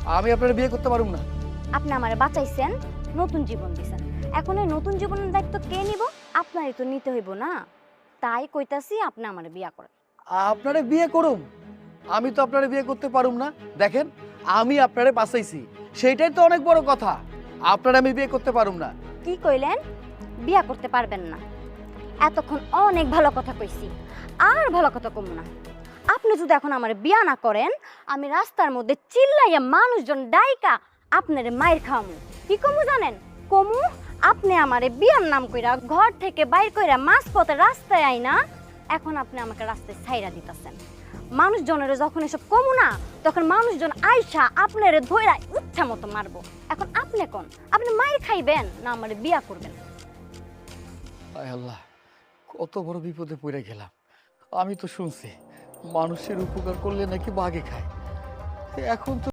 আমি আপনার বিয়ে করতে পারুম না। আপনি আমারে বাঁচাইছেন, নতুন জীবন দিছেন, এখন এই নতুন জীবনের দায়িত্ব কে নিব? আপনারই তো নিতে হইব না? তাই কইতাছি আপনি আমারে বিয়া করেন। আপনারে বিয়ে করুম? আমি তো আপনারে বিয়ে করতে পারুম না। দেখেন, আমি আপনারে বাঁচাইছি, সেইটাই তো অনেক বড় কথা। আপনারে আমি বিয়ে করতে পারুম না। কি কইলেন? বিয়া করতে পারবেন না? এতক্ষণ অনেক ভালো কথা কইছি, আর ভালো কথা কম না। আপনি যদি এখন আমার বিয়া না করেন, আমি রাস্তার মধ্যে চিল্লাইয়া মানুষজন ডাইকা আপনার মায়ের খাওয়ামু। কি কমু জানেন? কমু আপনি আমারে বিয়ার নাম কইরা ঘর থেকে বাইর কইরা মাঝপথে রাস্তায় আইনা এখন আপনি আমাকে রাস্তায় ছাইরা দিতেছেন। মানুষজনের যখন এসব কমু না, তখন মানুষজন আইসা আপনারে ধইরা ইচ্ছা মতো মারবো। এখন আপনি কোন, আপনি মায়ের খাইবেন না আমারে বিয়া করবেন? আয় আল্লাহ, কত বড় বিপদে পড়ে গেলাম। আমি তো শুনছি মানুষের উপকার করলে নাকি বাঘে খায়। এখন তো